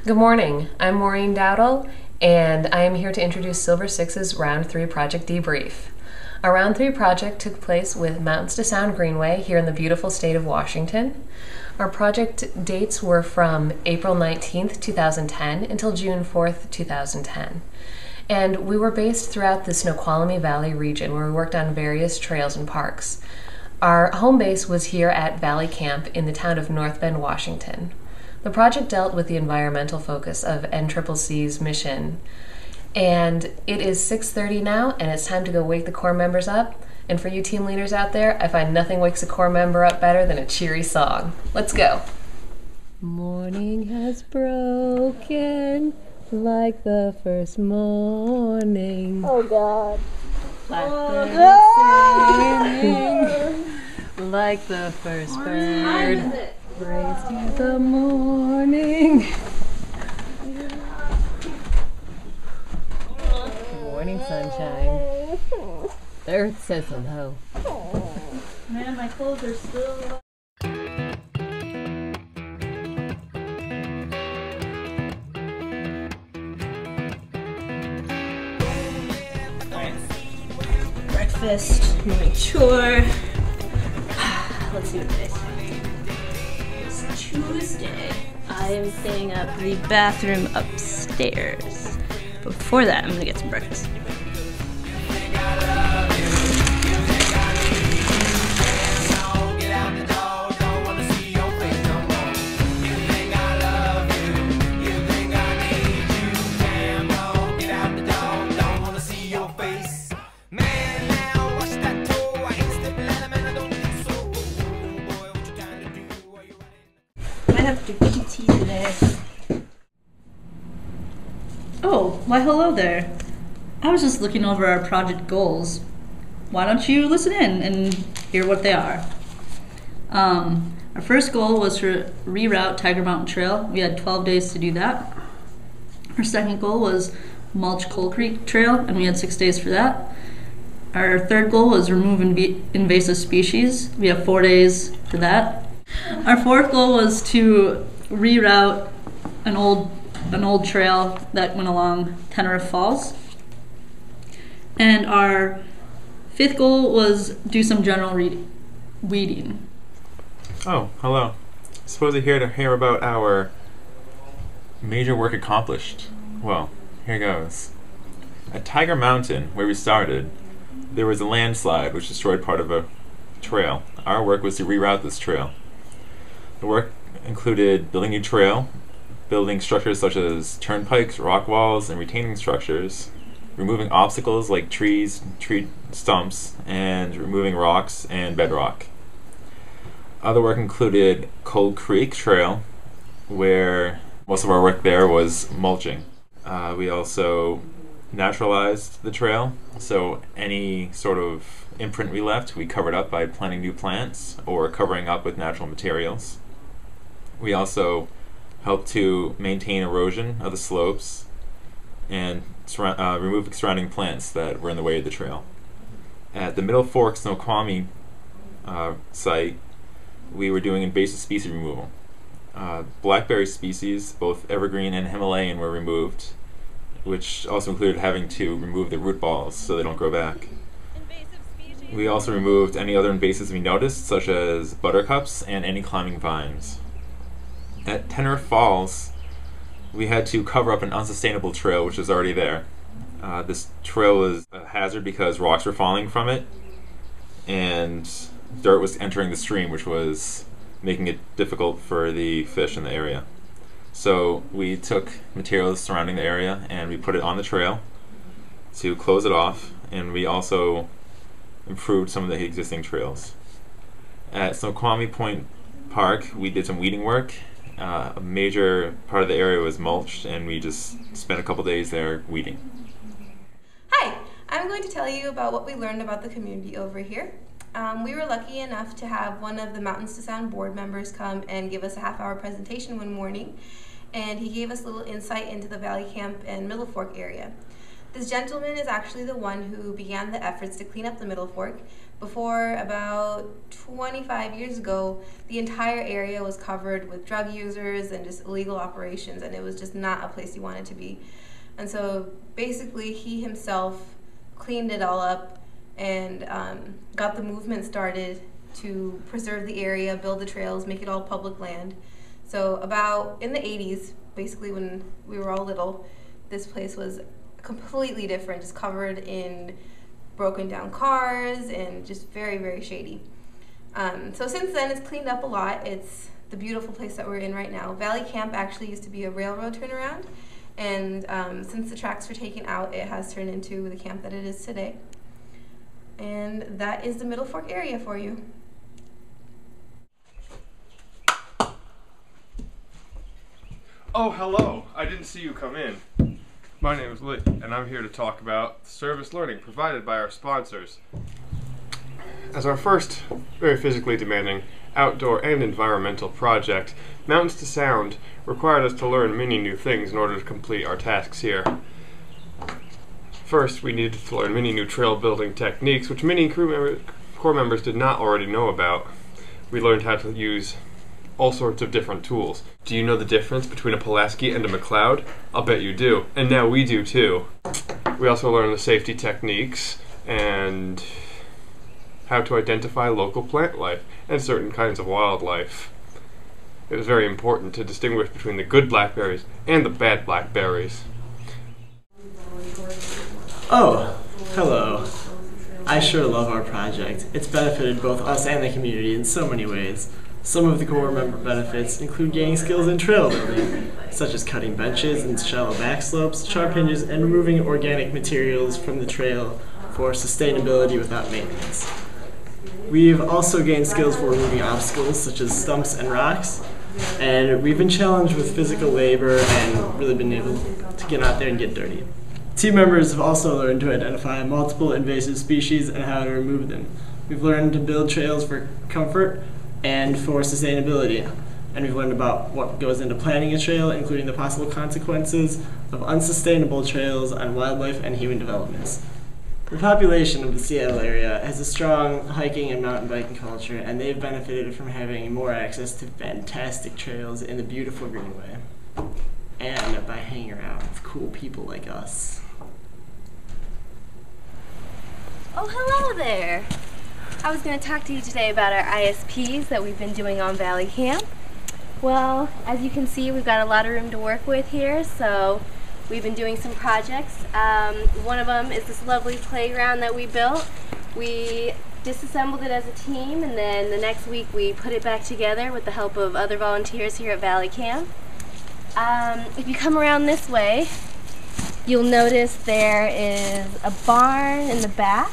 Good morning, I'm Maureen Dowdle, and I am here to introduce Silver Six's Round 3 Project Debrief. Our Round 3 project took place with Mountains to Sound Greenway here in the beautiful state of Washington. Our project dates were from April 19th, 2010 until June 4th, 2010. And we were based throughout the Snoqualmie Valley region where we worked on various trails and parks. Our home base was here at Valley Camp in the town of North Bend, Washington. The project dealt with the environmental focus of NCCC's mission. And it is 6:30 now, and it's time to go wake the Corps members up. And for you team leaders out there, I find nothing wakes a Corps member up better than a cheery song. Let's go. Morning has broken like the first morning. Oh God. Blackbird singing like the first bird. Raised to the morning. Good morning, sunshine. The earth says hello. Man, my clothes are still... Breakfast, morning chore. Let's see what today is. It's Tuesday. I am cleaning up the bathroom upstairs. But before that, I'm gonna get some breakfast. I have to PT today. Oh, why hello there. I was just looking over our project goals. Why don't you listen in and hear what they are? Our first goal was to reroute Tiger Mountain Trail. We had 12 days to do that. Our second goal was mulch Coal Creek Trail, and we had 6 days for that. Our third goal was remove invasive species. We have 4 days for that. Our fourth goal was to reroute an old trail that went along Tenerife Falls. And our fifth goal was do some general weeding. Oh, hello. Supposedly here to hear about our major work accomplished. Well, here goes. At Tiger Mountain, where we started, there was a landslide which destroyed part of a trail. Our work was to reroute this trail. The work included building a new trail, building structures such as turnpikes, rock walls, and retaining structures, removing obstacles like trees, tree stumps, and removing rocks and bedrock. Other work included Coal Creek Trail, where most of our work there was mulching. We also naturalized the trail, so any sort of imprint we left, we covered up by planting new plants or covering up with natural materials. We also helped to maintain erosion of the slopes and remove surrounding plants that were in the way of the trail. At the Middle Fork Snoqualmie site, we were doing invasive species removal. Blackberry species, both evergreen and Himalayan, were removed, which also included having to remove the root balls so they don't grow back. We also removed any other invasives we noticed, such as buttercups and any climbing vines. At Tenerife Falls, we had to cover up an unsustainable trail which was already there. This trail was a hazard because rocks were falling from it and dirt was entering the stream, which was making it difficult for the fish in the area. So we took materials surrounding the area and we put it on the trail to close it off, and we also improved some of the existing trails. At Snoqualmie Point Park, we did some weeding work. A major part of the area was mulched, and we just spent a couple days there weeding. Hi, I'm going to tell you about what we learned about the community over here. We were lucky enough to have one of the Mountains to Sound board members come and give us a half-hour presentation one morning, and he gave us a little insight into the Valley Camp and Middle Fork area. This gentleman is actually the one who began the efforts to clean up the Middle Fork. Before, about 25 years ago, the entire area was covered with drug users and just illegal operations, and it was just not a place you wanted to be. And so basically he himself cleaned it all up and got the movement started to preserve the area, build the trails, make it all public land. So about in the 80s, basically when we were all little, this place was completely different, just covered in broken down cars and just very, very shady. So since then it's cleaned up a lot. It's the beautiful place that we're in right now. Valley Camp actually used to be a railroad turnaround, and since the tracks were taken out, it has turned into the camp that it is today. And that is the Middle Fork area for you. Oh, hello. I didn't see you come in. My name is Lee, and I'm here to talk about service learning provided by our sponsors. As our first, very physically demanding, outdoor and environmental project, Mountains to Sound required us to learn many new things in order to complete our tasks here. First, we needed to learn many new trail building techniques, which many Corps members did not already know about. We learned how to use all sorts of different tools. Do you know the difference between a Pulaski and a McLeod? I'll bet you do. And now we do too. We also learned the safety techniques and how to identify local plant life and certain kinds of wildlife. It was very important to distinguish between the good blackberries and the bad blackberries. Oh, hello. I sure love our project. It's benefited both us and the community in so many ways. Some of the core member benefits include gaining skills in trail building, such as cutting benches and shallow backslopes, sharp hinges, and removing organic materials from the trail for sustainability without maintenance. We've also gained skills for removing obstacles such as stumps and rocks, and we've been challenged with physical labor and really been able to get out there and get dirty. Team members have also learned to identify multiple invasive species and how to remove them. We've learned to build trails for comfort and for sustainability, and we've learned about what goes into planning a trail, including the possible consequences of unsustainable trails on wildlife and human developments. The population of the Seattle area has a strong hiking and mountain biking culture, and they've benefited from having more access to fantastic trails in the beautiful Greenway, and by hanging around with cool people like us. Oh, hello there! I was going to talk to you today about our ISPs that we've been doing on Valley Camp. Well, as you can see, we've got a lot of room to work with here, so we've been doing some projects. One of them is this lovely playground that we built. We disassembled it as a team, and then the next week we put it back together with the help of other volunteers here at Valley Camp. If you come around this way, you'll notice there is a barn in the back.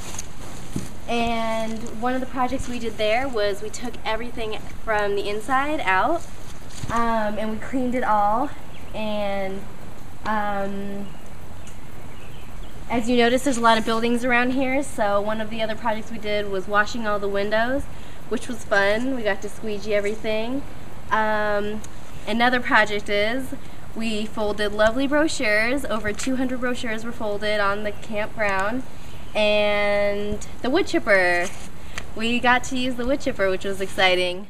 And one of the projects we did there was we took everything from the inside out and we cleaned it all. And as you notice, there's a lot of buildings around here, so one of the other projects we did was washing all the windows, which was fun. We got to squeegee everything. Another project is we folded lovely brochures. Over 200 brochures were folded on the campground. And the wood chipper. We got to use the wood chipper, which was exciting.